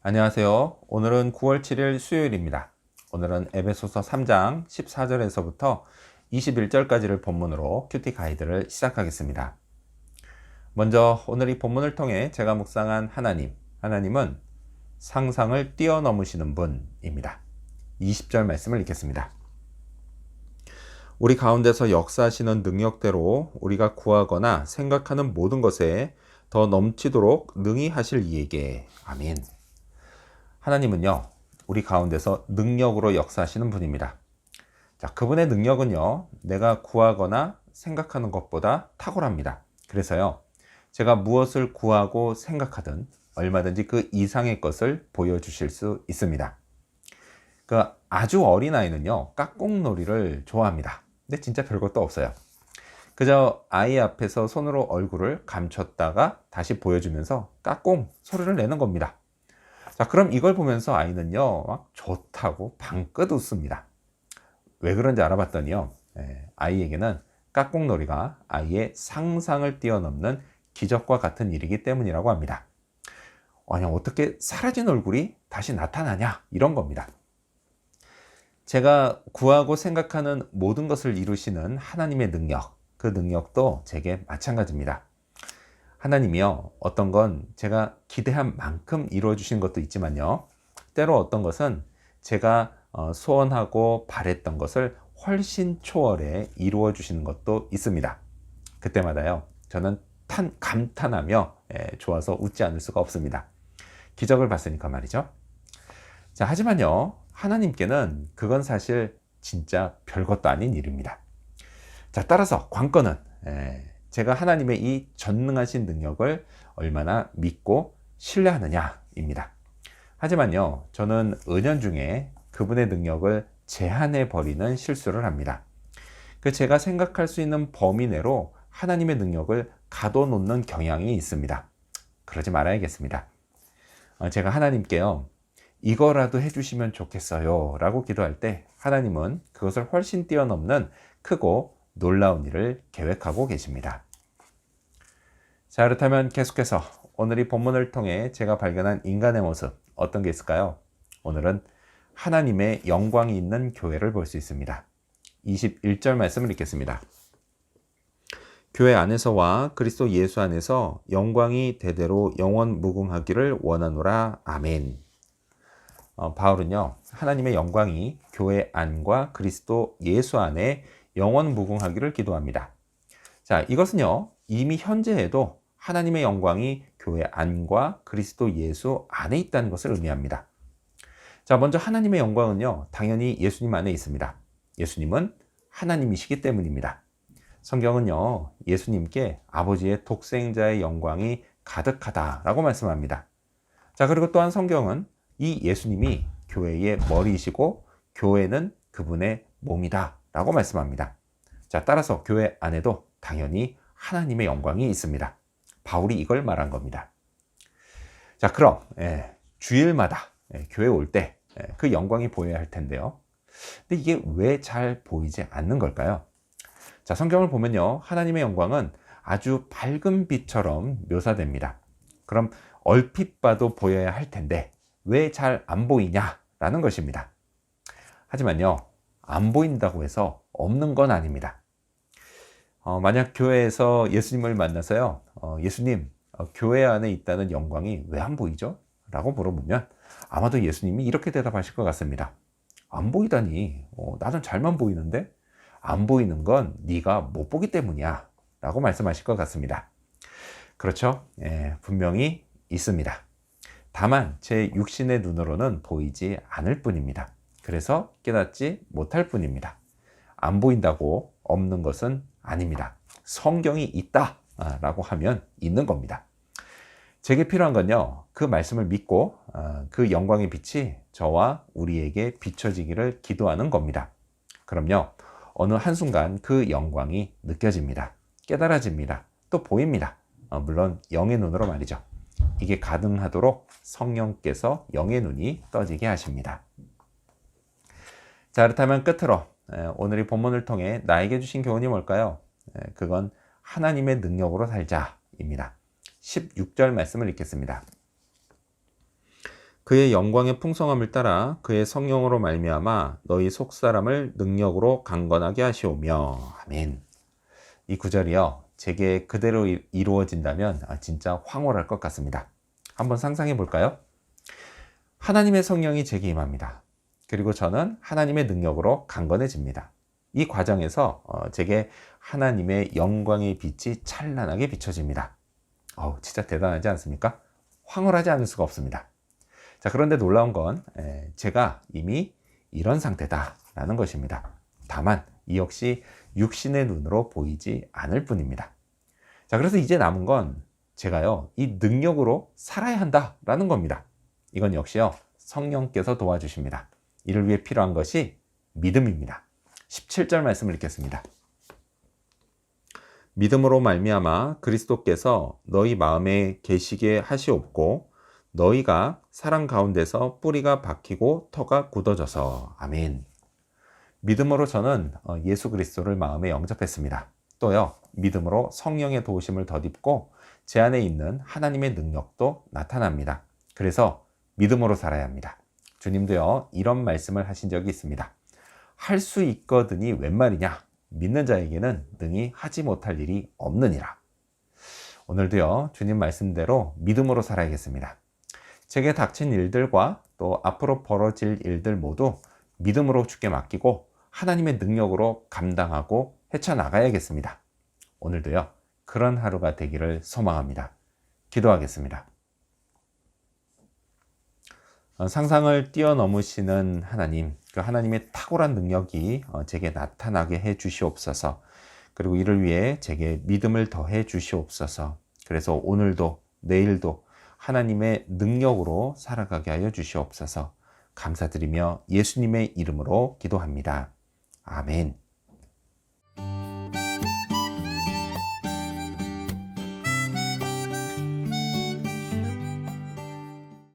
안녕하세요. 오늘은 9월 7일 수요일입니다. 오늘은 에베소서 3장 14절에서부터 21절까지를 본문으로 큐티 가이드를 시작하겠습니다. 먼저 오늘 이 본문을 통해 제가 묵상한 하나님은 상상을 뛰어넘으시는 분입니다. 20절 말씀을 읽겠습니다. 우리 가운데서 역사하시는 능력대로 우리가 구하거나 생각하는 모든 것에 더 넘치도록 능히 하실 이에게. 아멘. 하나님은요, 우리 가운데서 능력으로 역사하시는 분입니다. 자, 그분의 능력은요, 내가 구하거나 생각하는 것보다 탁월합니다. 그래서요, 제가 무엇을 구하고 생각하든 얼마든지 그 이상의 것을 보여주실 수 있습니다. 그 아주 어린 아이는요, 깍공놀이를 좋아합니다. 근데 진짜 별것도 없어요. 그저 아이 앞에서 손으로 얼굴을 감췄다가 다시 보여주면서 깍공 소리를 내는 겁니다. 자, 그럼 이걸 보면서 아이는요, 막 좋다고 방긋 웃습니다. 왜 그런지 알아봤더니요, 아이에게는 깍공놀이가 아이의 상상을 뛰어넘는 기적과 같은 일이기 때문이라고 합니다. 아니, 어떻게 사라진 얼굴이 다시 나타나냐? 이런 겁니다. 제가 구하고 생각하는 모든 것을 이루시는 하나님의 능력, 그 능력도 제게 마찬가지입니다. 하나님이요, 어떤 건 제가 기대한 만큼 이루어 주신 것도 있지만요, 때로 어떤 것은 제가 소원하고 바랬던 것을 훨씬 초월해 이루어 주시는 것도 있습니다. 그때마다요, 저는 감탄하며 좋아서 웃지 않을 수가 없습니다. 기적을 봤으니까 말이죠. 자, 하지만요, 하나님께는 그건 사실 진짜 별것도 아닌 일입니다. 자, 따라서 관건은 제가 하나님의 이 전능하신 능력을 얼마나 믿고 신뢰하느냐입니다. 하지만요, 저는 은연중에 그분의 능력을 제한해 버리는 실수를 합니다. 제가 생각할 수 있는 범위 내로 하나님의 능력을 가둬놓는 경향이 있습니다. 그러지 말아야겠습니다. 제가 하나님께요, 이거라도 해주시면 좋겠어요 라고 기도할 때 하나님은 그것을 훨씬 뛰어넘는 크고 놀라운 일을 계획하고 계십니다. 자, 그렇다면 계속해서 오늘 이 본문을 통해 제가 발견한 인간의 모습, 어떤 게 있을까요? 오늘은 하나님의 영광이 있는 교회를 볼 수 있습니다. 21절 말씀을 읽겠습니다. 교회 안에서와 그리스도 예수 안에서 영광이 대대로 영원 무궁하기를 원하노라. 아멘. 바울은요, 하나님의 영광이 교회 안과 그리스도 예수 안에 영원 무궁하기를 기도합니다. 자, 이것은요, 이미 현재에도 하나님의 영광이 교회 안과 그리스도 예수 안에 있다는 것을 의미합니다. 자, 먼저 하나님의 영광은요, 당연히 예수님 안에 있습니다. 예수님은 하나님이시기 때문입니다. 성경은요, 예수님께 아버지의 독생자의 영광이 가득하다라고 말씀합니다. 자, 그리고 또한 성경은 이 예수님이 교회의 머리이시고 교회는 그분의 몸이다 라고 말씀합니다. 자, 따라서 교회 안에도 당연히 하나님의 영광이 있습니다. 바울이 이걸 말한 겁니다. 자, 그럼 주일마다 교회 올 때 그 영광이 보여야 할 텐데요. 근데 이게 왜 잘 보이지 않는 걸까요? 자, 성경을 보면요, 하나님의 영광은 아주 밝은 빛처럼 묘사됩니다. 그럼 얼핏 봐도 보여야 할 텐데 왜 잘 안 보이냐라는 것입니다. 하지만요, 안 보인다고 해서 없는 건 아닙니다. 만약 교회에서 예수님을 만나서요, 예수님, 교회 안에 있다는 영광이 왜 안 보이죠? 라고 물어보면 아마도 예수님이 이렇게 대답하실 것 같습니다. 안 보이다니, 나는 잘만 보이는데 안 보이는 건 네가 못 보기 때문이야 라고 말씀하실 것 같습니다. 그렇죠? 분명히 있습니다. 다만 제 육신의 눈으로는 보이지 않을 뿐입니다. 그래서 깨닫지 못할 뿐입니다. 안 보인다고 없는 것은 아닙니다. 성경이 있다 라고 하면 있는 겁니다. 제게 필요한 건요, 그 말씀을 믿고 그 영광의 빛이 저와 우리에게 비춰지기를 기도하는 겁니다. 그럼요, 어느 한순간 그 영광이 느껴집니다. 깨달아집니다. 또 보입니다. 물론 영의 눈으로 말이죠. 이게 가능하도록 성령께서 영의 눈이 떠지게 하십니다. 자, 그렇다면 끝으로 오늘 이 본문을 통해 나에게 주신 교훈이 뭘까요? 그건 하나님의 능력으로 살자입니다. 16절 말씀을 읽겠습니다. 그의 영광의 풍성함을 따라 그의 성령으로 말미암아 너희 속사람을 능력으로 강건하게 하시오며. 아멘. 이 구절이요, 제게 그대로 이루어진다면 진짜 황홀할 것 같습니다. 한번 상상해 볼까요? 하나님의 성령이 제게 임합니다. 그리고 저는 하나님의 능력으로 강건해집니다. 이 과정에서 제게 하나님의 영광의 빛이 찬란하게 비춰집니다. 진짜 대단하지 않습니까? 황홀하지 않을 수가 없습니다. 자, 그런데 놀라운 건 제가 이미 이런 상태다라는 것입니다. 다만 이 역시 육신의 눈으로 보이지 않을 뿐입니다. 자, 그래서 이제 남은 건 제가요, 이 능력으로 살아야 한다라는 겁니다. 이건 역시요, 성령께서 도와주십니다. 이를 위해 필요한 것이 믿음입니다. 17절 말씀을 읽겠습니다. 믿음으로 말미암아 그리스도께서 너희 마음에 계시게 하시옵고 너희가 사랑 가운데서 뿌리가 박히고 터가 굳어져서. 아멘. 믿음으로 저는 예수 그리스도를 마음에 영접했습니다. 또요, 믿음으로 성령의 도우심을 덧입고 제 안에 있는 하나님의 능력도 나타납니다. 그래서 믿음으로 살아야 합니다. 주님도요, 이런 말씀을 하신 적이 있습니다. 할 수 있거든이 웬 말이냐? 믿는 자에게는 능히 하지 못할 일이 없느니라. 오늘도요, 주님 말씀대로 믿음으로 살아야겠습니다. 제게 닥친 일들과 또 앞으로 벌어질 일들 모두 믿음으로 주께 맡기고 하나님의 능력으로 감당하고 헤쳐나가야겠습니다. 오늘도요, 그런 하루가 되기를 소망합니다. 기도하겠습니다. 상상을 뛰어넘으시는 하나님, 그 하나님의 탁월한 능력이 제게 나타나게 해 주시옵소서. 그리고 이를 위해 제게 믿음을 더해 주시옵소서. 그래서 오늘도 내일도 하나님의 능력으로 살아가게 하여 주시옵소서. 감사드리며 예수님의 이름으로 기도합니다. 아멘.